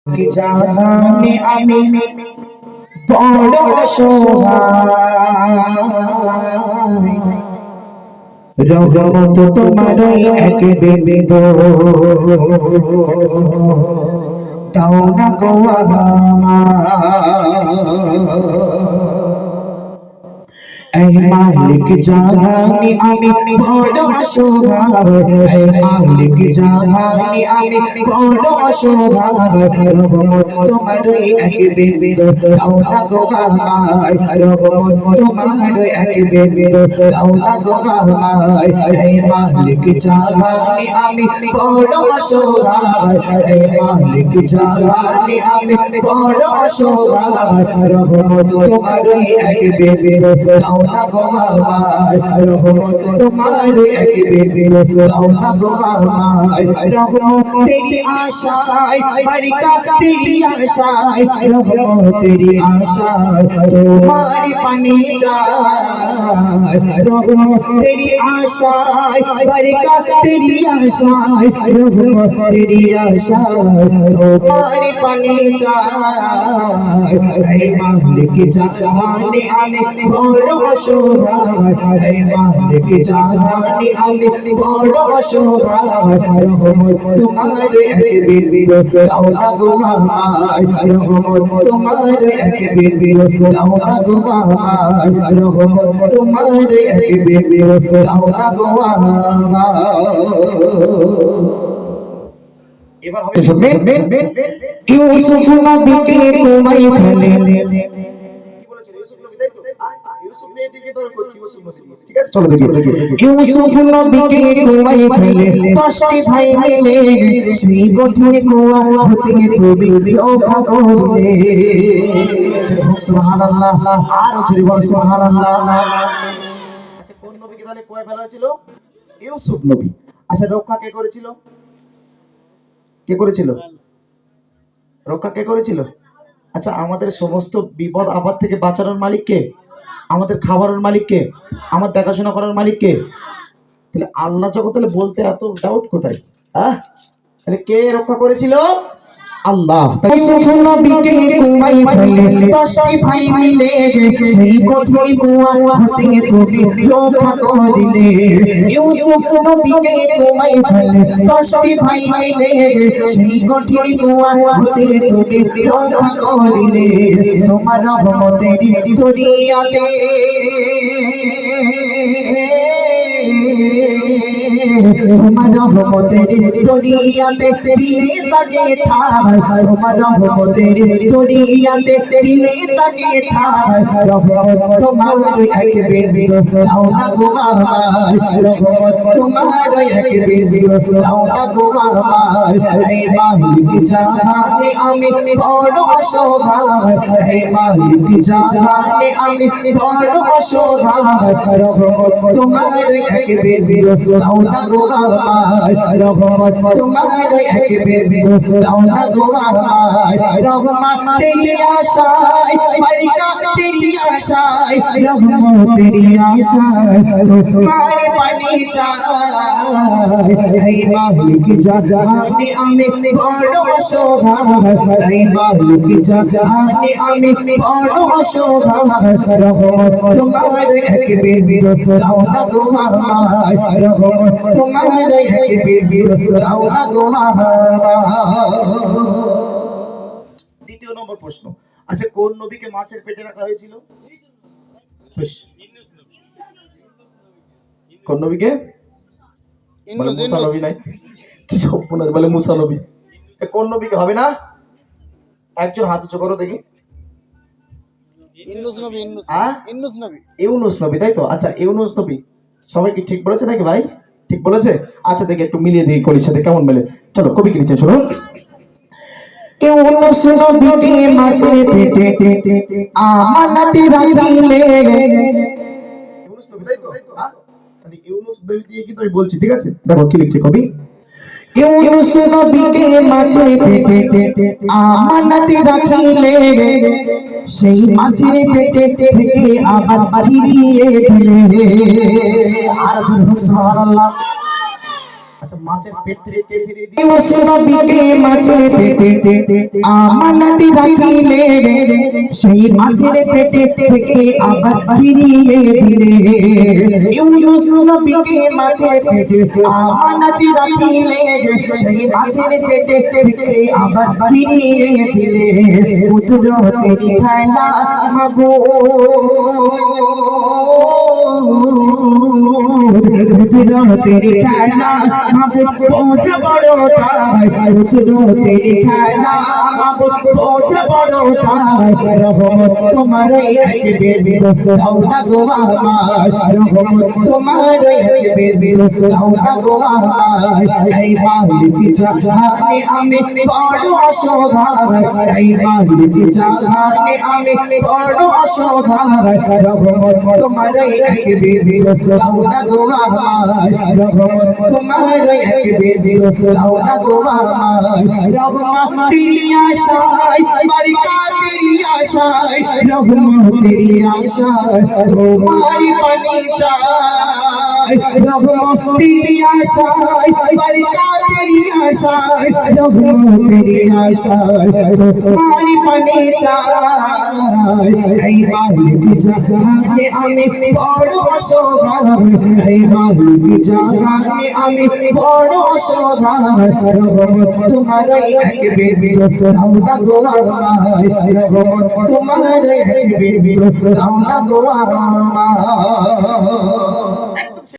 কি জাহানে আমি বড় অসহায় রহমত তোমার এক বিন্দু দাও না গো ऐ मालिक जानी आमी बड़ असहाय ऐ मालिक जानी आमी बड़ असहाय रहमत तुम्हार एक बिंदु दाও না গো আমায় रहमत तुम्हार एक बिंदु दाও না গো আমায় ऐ मालिक जानी आमी बड़ असहाय ऐ मालिक जानी आमी बड़ असहाय रहमत तुम्हार एक बिंदु दाও না গো আমায় রহমত তোমার এক বিন্দু দাও না গো আমায় রহমত তেরি আশায় বারিকাত তেরি আশায় রহমত তেরি আশায় তোমার পানে যায় রহমত তেরি আশায় বারিকাত তেরি আশায় রহমত তেরি আশায় তোমার পানে যায় ऐ मालिक जाने आमी बड़ असहाय ऐ मालिक जाने आमी बड़ असहाय रहमत तुम्हार एक बिंदु दाও না গো আমায় रहमत तुम्हार एक बिंदु दाও না গো আমায় रहमत तुम्हार एक बिंदु दाও না গো আমায় এবার হবে শুনবেন ইউসুফ নবীকে ঘুমাই ফেলে ইউসুফ নবীকে ঘুমাই ফেলে 10টি ভাই মিলে সেই কঠিন কুয়া হতে তুমি রক্ষা করলে সুবহানাল্লাহ আর জোরে বল সুবহানাল্লাহ। আচ্ছা কোন নবীকে তাহলে কুয়ায় ফেলা হয়েছিল? ইউসুফ নবী। আচ্ছা রক্ষা কে করেছিল? কে করেছিল? রক্ষা কে করেছিল? আচ্ছা আমাদের সমস্ত বিপদ আপদ থেকে বাঁচানোর মালিক কে? আমাদের খাবারের মালিক কে? আমার দেখাশোনা করার মালিক কে? তাহলে আল্লাহ যখন তাহলে বলতে এত ডাউট কোথায়? হ্যাঁ তাহলে কে রক্ষা করেছিল? আল্লাহ। ইউসুফ নবীকে ঘুমাই ফেলে 10টি ভাই মিলে সেই কঠিন কুয়া হতে তুমি রক্ষা করলে ইউসুফ নবীকে ঘুমাই ফেলে 10টি ভাই মিলে সেই কঠিন কুয়া হতে তুমি রক্ষা করলে তোমার রহমতের দরিয়াতে তোমার রহমতের দরিয়াতে দিলে তাকে ঠায় তোমার রহমতের দরিয়াতে দিলে তাকে ঠায় রহমত তোমার এক বিন্দু দাও না গো আমায় রহমত তোমার এক বিন্দু দাও না গো আমায় হে মালিক জানে আমি বড় অসহায় হে মালিক জানে আমি বড় অসহায় রহমত তোমার এক বিন্দু দাও না গো আমায় রহমত তোমার এক বিন্দু দাও না গো আমায় রহমত তেরি আশায় বারিকাত তেরি আশায় রহমত তেরি আশায় তোমার পানে যায় হে মালিক জানে আমি বড় অসহায় হে মালিক জানে আমি বড় অসহায় রহমত তোমার এক বিন্দু দাও না গো আমায় রহমত তোমার এক বিন্দু দাও না গো আমায়। দ্বিতীয় নম্বর প্রশ্ন, আচ্ছা কোন নবীকে মাছের পেটে রাখা হয়েছিল? কোন নবীকে? বলে মুসা নবী নাই কি সব বলে মুসা নবী। কোন নবীকে হবে না? একজন হাত উঁচু করো দেখি। ইউনূস নবী। ইউনূস নবী তাই তো। আচ্ছা ইউনূস নবী সবাই কি ঠিক বলেছে নাকি ভাই? ঠিক বলেছে? আচ্ছা দেখি একটু মিলিয়ে দিই কলির সাথে কেমন মেলে। চলো কবি কি লিখছে শুনুন। ইউনূস নবীকে মাছের পেটে আমানত রাখিলে ইউনূস নবী তাই তো। তাহলে ইউনূস নবী দিয়ে কি আমি বলছি, ঠিক আছে? দেখো কি লিখছে কবি। ইউনূস নবীকে মাছের পেটে আমানত রাখিলে সেই মাছের পেটে থেকে আবার ফিরিয়ে দিলে। আর সুবহানাল্লাহ। আচ্ছা মাছের পেট থেকে ফিরে দিয়ে ওসনবিকে মাছের পেটে আমানত রাখিলে সেই মাছের পেটে থেকে আবার ফিরিয়ে দিলে ইউনুস নবীকে মাছের পেটে আমানত রাখিলে সেই মাছের পেটে থেকে আবার ফিরিয়ে দিলে পুত্র তেরি খানা মাগো तेरी खाना पहुँच बड़ो तेरी खाना पहुँच बड़ो तुम्हारे एक बेबी रौना गोवा तुम्हारे एक बेबी रौना गोवा मालिक चाहने हमें बड़ो शोभा मालिक चाहने हमें बड़ो शोभा तुम्हारे एक बेबी रौना गोवा तुम्हारे एक बेबी रौना गोवा तेरी आशाय बरका तेरी आशाय तेरी आशाय तुम्हारी पनी जाए तेरी आशाय बरका तेरी आशाय तेरी आशाय तुम्हारी पनी जाए मालिक जाने हमें बड़ो शोभा मालिक जाने हमें बड़ो शोभा तुम्हारे एक बेबी रौना गोवा तुम्हारे एक बेबी रौना गोवा